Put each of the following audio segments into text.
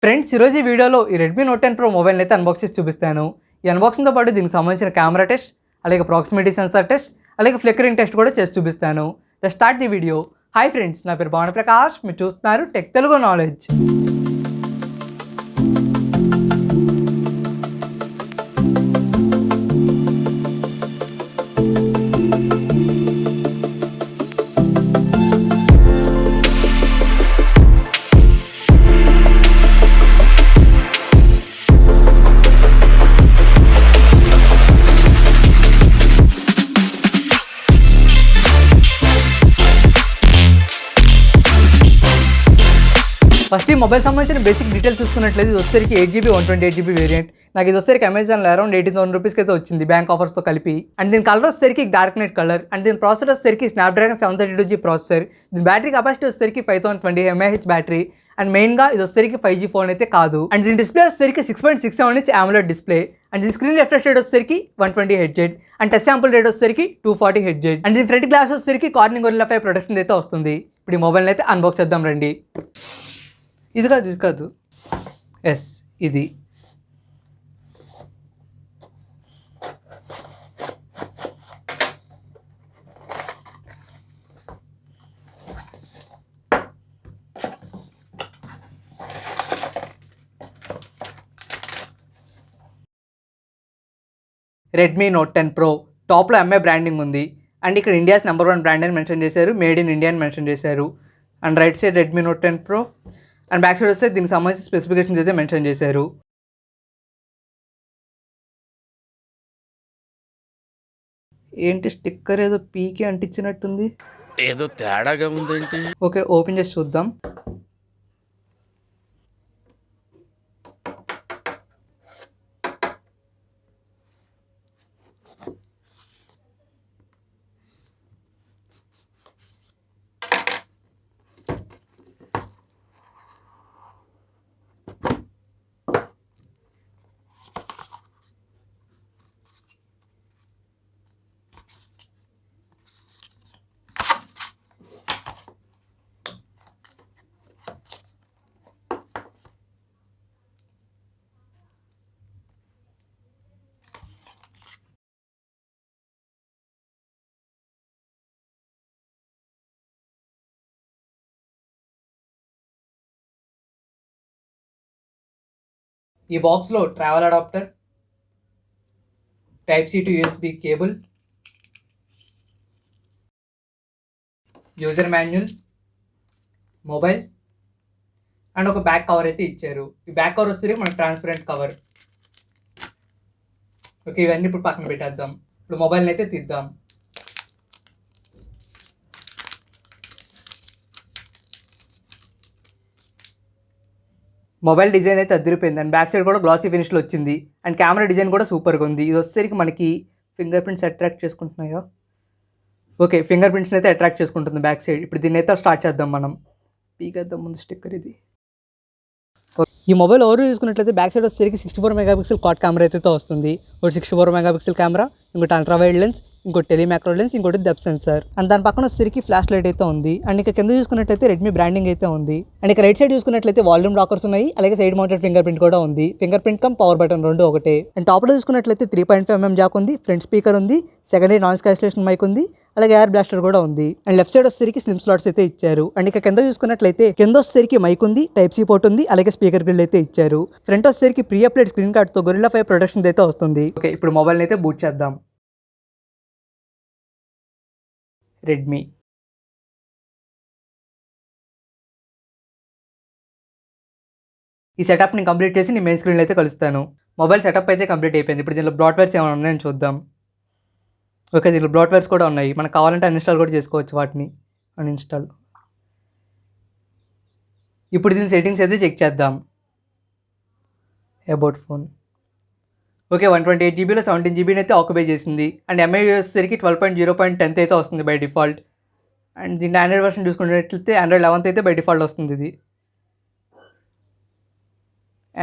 Friends ఈరోజు ఈ వీడియోలో ఈ రెడ్మీ నోట్ 10 ప్రో మొబైల్ని అయితే అన్బాక్స్ చేసి చూపిస్తాను. ఈ అన్బాక్సింగ్తో పాటు దీనికి సంబంధించిన కెమెరా టెస్ట్, అలాగే ప్రాక్సిమిటీ సెన్సార్ టెస్ట్, అలాగే ఫ్లికరింగ్ టెస్ట్ కూడా చేసి చూపిస్తాను. Let's start the video. Hi friends, నా పేరు భానుప్రకాష్, మీరు చూస్తున్నారు టెక్ తెలుగు నాలెడ్జ్. ఫస్ట్ ఈ మొబైల్ సంబంధించిన బేసిక్ డీటెయిల్ చూసుకున్నట్లయితే ఇది వచ్చేసరికి 8GB 128GB వేరియంట్. నాకు ఇది వచ్చేసరికి అమెజాన్లో అరౌండ్ 18,000 రూపీస్కి అయితే వచ్చింది బ్యాంక్ ఆఫర్స్తో కలిపి. అండ్ దీని కలర్ వచ్చేసరికి డార్క్ నెట్ కలర్. అండ్ దీని ప్రాసెసర్ వచ్చేసరికి స్నాప్డ్రాగన్ 732G ప్రాసెసర్. దీని బ్యాటరీ కెపాసిటీ వచ్చేసరికి 5020 mAh బ్యాటరీ. అండ్ మెయిన్గా ఇది వచ్చేసరికి 5G ఫోన్ అయితే కాదు. అండ్ దీని డిస్ప్లే వచ్చేసరికి 6.67 ఇంచ్ AMOLED డిస్ప్లే. అండ్ దీని స్క్రీన్ రిఫ్రెష్ రేట్ వచ్చేసరికి 120Hz. And touch sample rate వచ్చేసరికి 240Hz. అండ్ దీని ఫ్రంట్ గ్లాస్ వచ్చేసరికి కార్నింగ్ గొరిల్లా 5 ప్రొటెక్షన్ అయితే వస్తుంది. ఇప్పుడు ఈ మొబైల్ని అయితే అన్బాక్స్ చేద్దాం రండి. ఇది కాదు ఎస్ ఇది రెడ్మీ నోట్ 10 ప్రో టాప్లో ఎంఐ బ్రాండింగ్ ఉంది. అండ్ ఇక్కడ ఇండియాస్ #1 బ్రాండ్ అని మెన్షన్ చేశారు, మేడ్ ఇన్ ఇండియా అని మెన్షన్ చేశారు. And right side Redmi note 10 pro and back side వస్తే దీనికి సంబంధించిన స్పెసిఫికేషన్స్ అయితే మెన్షన్ చేశారు. ఏంటి స్టిక్కర్ ఏదో పీకి అంటించినట్టుంది, ఏదో తేడాగా ఉందేంటి? ఓకే, ఓపెన్ చేసి చూద్దాం. ఈ బాక్స్లో travel adapter, Type-C to USB cable, user manual, mobile and ఒక బ్యాక్ కవర్ అయితే ఇచ్చారు. ఈ బ్యాక్ కవర్ వచ్చేసరికి మనకు ట్రాన్స్పరెంట్ కవర్. ఓకే, ఇవన్నీ ఇప్పుడు పక్కన పెట్టేద్దాం. ఇప్పుడు మొబైల్ని అయితే తీద్దాం. మొబైల్ డిజైన్ అయితే అదిరిపోయింది. అండ్ బ్యాక్ సైడ్ కూడా గ్లాసీ ఫినిష్లో వచ్చింది. అండ్ కెమెరా డిజైన్ కూడా సూపర్గా ఉంది. ఇది వచ్చేసరికి మనకి ఫింగర్ ప్రింట్స్ అట్రాక్ట్ చేసుకుంటున్నాయో, ఓకే, ఫింగర్ ప్రింట్స్ని అయితే అట్రాక్ట్ చేసుకుంటుంది బ్యాక్ సైడ్. ఇప్పుడు దీన్ని అయితే స్టార్ట్ చేద్దాం మనం. పీకేద్దాం ముందు స్టిక్కర్ ఇది. ఈ మొబైల్ ఓవర్ చూసుకున్నట్లయితే బ్యాక్ సైడ్ వచ్చేసరికి 64 మెగాపిక్సెల్ క్వాడ్ కెమెరా అయితే వస్తుంది. ఒకటి 64 మెగాపిక్సెల్ కెమెరా, ఇంకోటి అల్ట్రా వైడ్ లెన్స్, ఇంకోటి టెలిమాక్రో లెన్స్, ఇంకోటి డెప్త్ సెన్సార్. అండ్ దాని పక్కన వచ్చేసరికి ఫ్లాష్ లైట్ అయితే ఉంది. అండ్ ఇక్కడ కింద చూసుకున్నట్లయితే రెడ్మీ బ్రాండింగ్ అయితే ఉంది. అండ్ ఇక్కడ రైట్ సైడ్ చూసుకున్నట్లయితే వాల్యూమ్ లాకర్స్ ఉన్నాయి, అలాగే సైడ్ మౌంటెడ్ ఫింగర్ ప్రింట్ కూడా ఉంది. Finger print come power button రెండు ఒకటే. అండ్ టాప్లో చూసుకున్నట్లయితే 3.5mm జాక్ ఉంది, ఫ్రంట్ స్పీకర్ ఉంది, సెకండరీ నాయిస్ క్యాన్సిలేషన్ మైక్ ఉంది, అలాగే ఎయిర్ బ్లాస్టర్ కూడా ఉంది. అండ్ లెఫ్ట్ సైడ్ వచ్చేసరికి స్లిమ్ స్లాట్స్ అయితే ఇచ్చారు. అండ్ ఇక్కడ కింద చూసుకున్నట్లయితే కింద వచ్చేసరికి మైక్ ఉంది, Type-C పోర్ట్ ఉంది, అలాగే స్పీకర్ గ్రిల్ అయితే ఇచ్చారు. ఫ్రంట్ వచ్చేసరికి ప్రీ అప్లైడ్ స్క్రీన్ కార్డ్ తో గొరిల్లా 5 ప్రొటెక్షన్ అయితే వస్తుంది. ఓకే, ఇప్పుడు మొబైల్ అయితే బూట్ చేద్దాం. రెడ్మీ ఈ సెటప్ని కంప్లీట్ చేసి నేను మెయిన్ స్క్రీన్లో అయితే కలుస్తాను. మొబైల్ సెటప్ అయితే కంప్లీట్ అయిపోయింది. ఇప్పుడు దీనిలో బ్లాట్వేర్స్ ఏమైనా ఉన్నాయని చూద్దాం. ఓకే, దీనిలో బ్లాట్వేర్స్ కూడా ఉన్నాయి. మనకు కావాలంటే అన్ఇన్స్టాల్ కూడా చేసుకోవచ్చు వాటిని. అన్ఇన్స్టాల్. ఇప్పుడు దీని సెట్టింగ్స్ అయితే చెక్ చేద్దాం. అబౌట్ ఫోన్, ఓకే, 128GBలో 17GBని అయితే ఆక్యుపై చేసింది. అండ్ ఎంఐ వచ్చేసరికి 12.0.10 అయితే వస్తుంది బై డిఫాల్ట్. అండ్ దీని ఆండ్రాయిడ్ వర్షన్ చూసుకున్నట్లయితే Android 11 అయితే బై డిఫాల్ట్ వస్తుంది. ఇది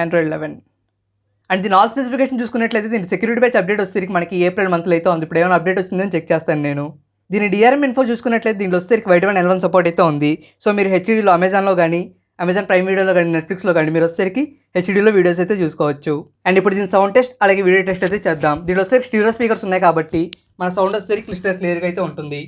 Android 11. అండ్ దీని ఆల్ స్పెసిఫికేషన్ చూసుకున్నట్లయితే దీని సెక్యూరిటీ బ్యాచ్ అప్డేట్ వచ్చేసరికి మనకి ఏప్రిల్ మంత్లో అయితే ఉంది. ఇప్పుడు ఏమైనా అప్డేట్ వచ్చిందని చెక్ చేస్తాను నేను. దీని DRM ఇన్ఫో చూసుకున్నట్లయితే దీంట్లో వచ్చేసరికి వైట్ వన్ L1 సపోర్ట్ అయితే ఉంది. సో మీరు హెచ్డీలో అమెజాన్లో కానీ అమెజాన్ ప్రైమ్ వీడియోలో కానీ నెట్ఫ్లిక్స్లో కానీ మీరు వచ్చేసరికి హెచ్డీలో వీడియోస్ అయితే చూసుకోవచ్చు. అండ్ ఇప్పుడు దీని సౌండ్ టెస్ట్ అలాగే వీడియో టెస్ట్ అయితే చేద్దాం. దీనిలో వచ్చేసరికి స్టీరియో స్పీకర్స్ ఉన్నాయి కాబట్టి మన సౌండ్ వచ్చేసరికి క్లియర్గా అయితే ఉంటుంది.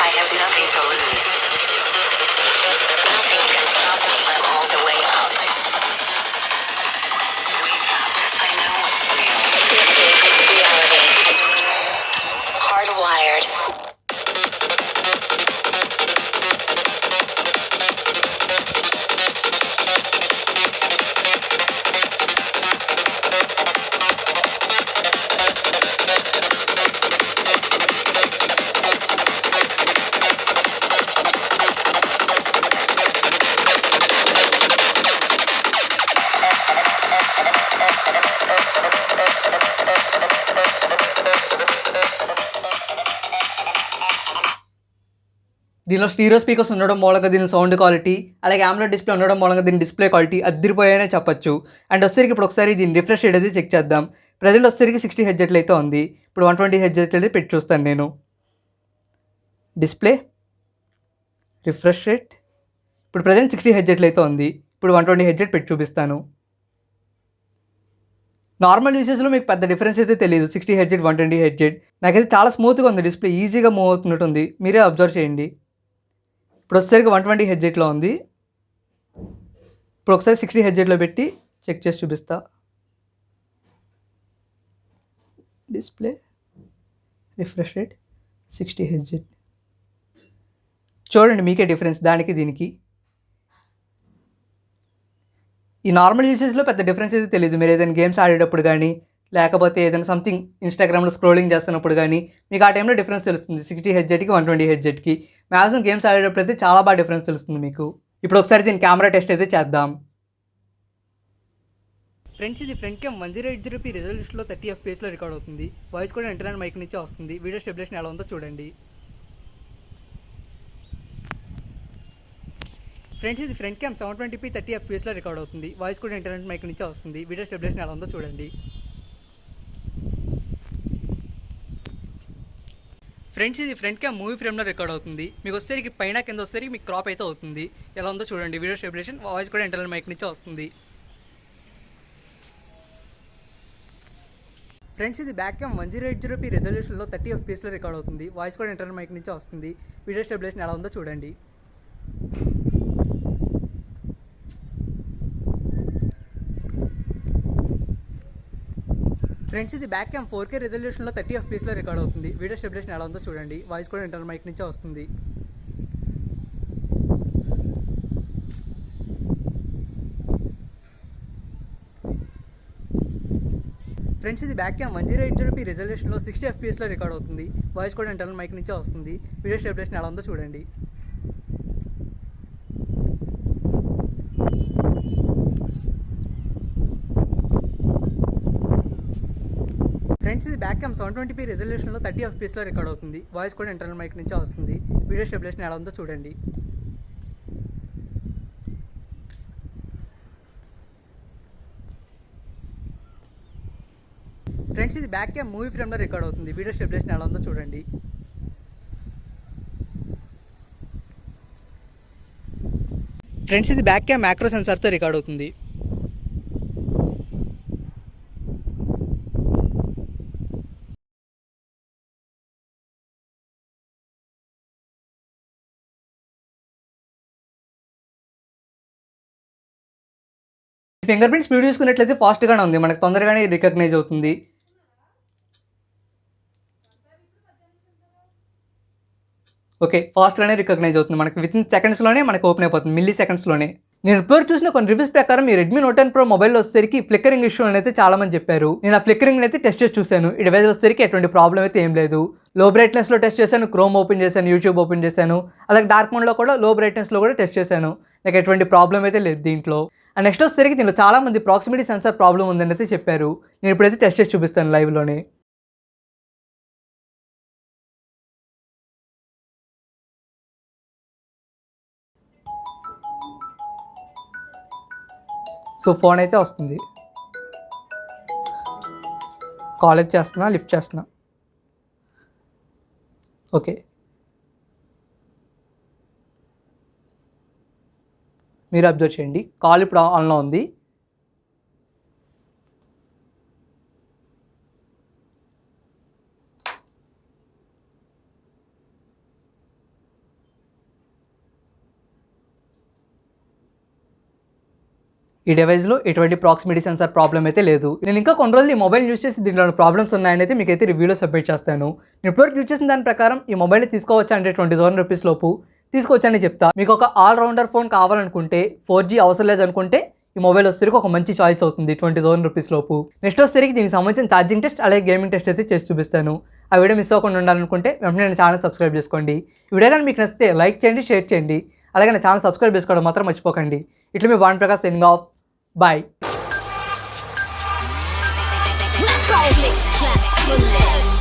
I have nothing to lose. Nothing can stop me. I'm all the way up. Wake up. I know what's real. Escape reality. Hardwired. దీనిలో స్టీరియో స్పీకర్స్ ఉండడం మూలంగా దీని సౌండ్ క్వాలిటీ అలాగే AMOLED డిస్ప్లే ఉండడం మూలంగా దీని డిస్ప్లే క్వాలిటీ అదిరిపోయానే చెప్పొచ్చు. And వచ్చేసరికి ఇప్పుడు ఒకసారి దీని రిఫ్రెష్ రేట్ అయితే చెక్ చేద్దాం. ప్రజెంట్ వచ్చేసరికి 60 Hz అయితే ఉంది. ఇప్పుడు 120 Hz అయితే పెట్టి చూస్తాను నేను. డిస్ప్లే రిఫ్రెష్ రేట్ ఇప్పుడు ప్రజెంట్ 60 Hz అయితే ఉంది. ఇప్పుడు 120 Hz పెట్టి చూపిస్తాను. నార్మల్ యూసేజ్లో మీకు పెద్ద డిఫరెన్స్ అయితే తెలియదు. 60 Hz 120 Hz నాకైతే చాలా స్మూత్గా ఉంది. డిస్ప్లే ఈజీగా మూవ్ అవుతున్నట్టుంది. మీరే అబ్జర్వ్ చేయండి. ఇప్పుడు వచ్చేసరికి 120 Hzలో ఉంది. ఇప్పుడు ఒకసారి 60 Hzలో పెట్టి చెక్ చేసి చూపిస్తా. డిస్ప్లే రిఫ్రెష్ రేట్ 60 Hz చూడండి, మీకే డిఫరెన్స్ దానికి దీనికి. ఈ నార్మల్ యూసేజ్లో పెద్ద డిఫరెన్స్ అయితే తెలియదు. మీరు ఏదైనా గేమ్స్ ఆడేటప్పుడు కానీ లేకపోతే ఏదైనా సంథింగ్ ఇన్స్టాగ్రామ్లో స్క్రోలింగ్ చేస్తున్నప్పుడు కానీ మీకు ఆ టైంలో డిఫరెన్స్ తెలుస్తుంది. 60 Hzకి 120 Hzకి మ్యాక్సిమం గేమ్స్ ఆడేటప్పుడు అయితే చాలా బాగా డిఫరెన్స్ తెలుస్తుంది మీకు. ఇప్పుడు ఒకసారి దీని కెమెరా టెస్ట్ అయితే చేద్దాం. ఫ్రెండ్స్, ఇది front cam 1080p రెజల్యూషన్లో 30 FPS record అవుతుంది. వాయిస్ కూడా ఇంటర్నల్ మైక్ నుంచే వస్తుంది. వీడియో స్టెబిలేషన్ ఎలా ఉందో చూడండి. ఫ్రెండ్స్, ఇది front cam 720p 30 FPS record అవుతుంది. వాయిస్ కూడా ఇంటర్నెట్ మైక్ నుంచే వస్తుంది. వీడియో స్టెబిలేషన్ ఎలా ఉందో చూడండి. ఫ్రెండ్స్, ఇది ఫ్రంట్ క్యామ్ మూవీ ఫ్రేమ్లో రికార్డ్ అవుతుంది. మీకు వచ్చేసరికి పైన కింద వచ్చేసరికి మీకు క్రాప్ అయితే అవుతుంది. ఎలా ఉందో చూడండి. వీడియో స్టెబిలేషన్ వాయిస్ కూడా ఇంటర్నల్ మైక్ నుంచే వస్తుంది. ఫ్రెండ్స్, ఇది back cam 1080p రెజల్యూషన్లో 30 FPS record అవుతుంది. వాయిస్ కూడా ఇంటర్నల్ మైక్ నుంచే వస్తుంది. వీడియో స్టెబిలేషన్ ఎలా ఉందో చూడండి. ఫ్రెండ్స్, ఇది back cam 4K రెజల్యూషన్లో 30 FPS record అవుతుంది. వీడియో స్టెబిలేషన్ ఎలా ఉందో చూడండి. వాయిస్ కూడా ఇంటర్నల్ మైక్ నుంచే వస్తుంది. ఫ్రెండ్స్, ఇది back cam 1080p రెజల్యూషన్లో 60 FPS record అవుతుంది. వాయిస్ కూడా ఇంటర్నల్ మైక్ నుంచే వస్తుంది. వీడియో స్టెబిలేషన్ ఎలా ఉందో చూడండి. ఫ్రెండ్స్, ఇది back cam 720p రెజల్యూషన్లో 30 FPS record అవుతుంది. వాయిస్ కూడా ఇంటర్నల్ మైక్ నుంచే వస్తుంది. వీడియో స్టెబిలేషన్ ఎలా ఉందో చూడండి. ఫ్రెండ్స్, ఇది బ్యాక్ క్యామ్ మూవీ ఫ్రేమ్లో రికార్డ్ అవుతుంది. వీడియో స్టెబిలేషన్ ఎలా ఉందో చూడండి. ఫ్రెండ్స్ ఇది బ్యాక్ క్యామ్ మ్యాక్రో సెన్సార్తో రికార్డ్ అవుతుంది. ఫింగర్ ప్రింట్ స్పీడ్ చూసుకున్నట్లయితే ఫాస్ట్గానే ఉంది, మనకు తొందరగానే రికగ్నైజ్ అవుతుంది. ఓకే, ఫాస్ట్గానే రికగ్నైజ్ అవుతుంది, మనకి విత్ ఇన్ సెకండ్స్లోనే మనకు ఓపెన్ అయిపోతుంది, మిల్లీ సెకండ్స్లోనే. నేను ఇప్పటివరకు చూసిన కొన్ని రివ్యూస్ ప్రకారం ఈ రెడ్మీ నోట్ 10 Pro మొబైల్లో వచ్చేసరికి ఫ్లిక్కరింగ్ ఇష్యూ అయితే చాలా మంది చెప్పారు. నేను ఆ ఫ్లిక్కరింగ్ అయితే టెస్ట్ చేసి చూశాను. ఈ డివైస్ వచ్చేసరికి ఎటువంటి ప్రాబ్లం అయితే ఏం లేదు. లో బ్రైట్నెస్లో టెస్ట్ చేశాను, క్రోమ్ ఓపెన్ చేశాను, యూట్యూబ్ ఓపెన్ చేశాను, అలాగే డార్క్ మోడ్లో కూడా లో బ్రైట్నెస్లో కూడా టెస్ట్ చేశాను. నాకు ఎటువంటి ప్రాబ్లం అయితే లేదు దీంట్లో. అండ్ నెక్స్ట్ వచ్చేసరికి దీనిలో చాలా మంది ప్రాక్సిమిటీ సెన్సార్ ప్రాబ్లం ఉందని అయితే చెప్పారు. నేను ఇప్పుడైతే టెస్ట్ చేసి చూపిస్తాను లైవ్లోనే. సో ఫోన్ అయితే వస్తుంది, కాలేజ్ చేస్తున్నా, లిఫ్ట్ చేస్తున్నా. ఓకే, మీరు అబ్జర్వ్ చేయండి, కాల్ ఇప్పుడు ఆన్లో ఉంది. ఈ డివైస్లో ఎటువంటి ప్రాక్సిమిటీ సెన్సార్ ప్రాబ్లం అయితే లేదు. నేను ఇంకా కొన్ని రోజులు ఈ మొబైల్ యూస్ చేసి దీంట్లో ప్రాబ్లమ్స్ ఉన్నాయని అయితే మీకైతే రివ్యూలో సబ్మిట్ చేస్తాను. నేను ఇప్పటివరకు యూస్ చేసిన దాని ప్రకారం ఈ మొబైల్ని తీసుకోవచ్చా అంటే 20,000 రూపీస్ లోపు తీసుకోవచ్చని చెప్తా. మీకు ఒక ఆల్రౌండర్ ఫోన్ కావాలనుకుంటే, 4G అవసరం లేదనుకుంటే ఈ మొబైల్ వచ్చేసరికి ఒక మంచి చాయిస్ అవుతుంది 20,000 రూపీస్ లోపు. నెక్స్ట్ వచ్చేసరికి దీనికి సంబంధించిన ఛార్జింగ్ టెస్ట్ అలాగే గేమింగ్ టెస్ట్ అయితే చేసి చూపిస్తాను. ఆ వీడియో మిస్ అవ్వకుండా ఉండాలనుకుంటే వెంటనే నా ఛానల్ సబ్స్క్రైబ్ చేసుకోండి. ఈ వీడియో కానీ మీకు నచ్చితే లైక్ చేయండి, షేర్ చేయండి, అలాగే నా ఛానల్ సబ్స్క్రైబ్ చేసుకోవడం మాత్రం మర్చిపోకండి. ఇట్లా మీ Bhanu Prakash signing off. Bye. Let's go. Flick, clap, bullet.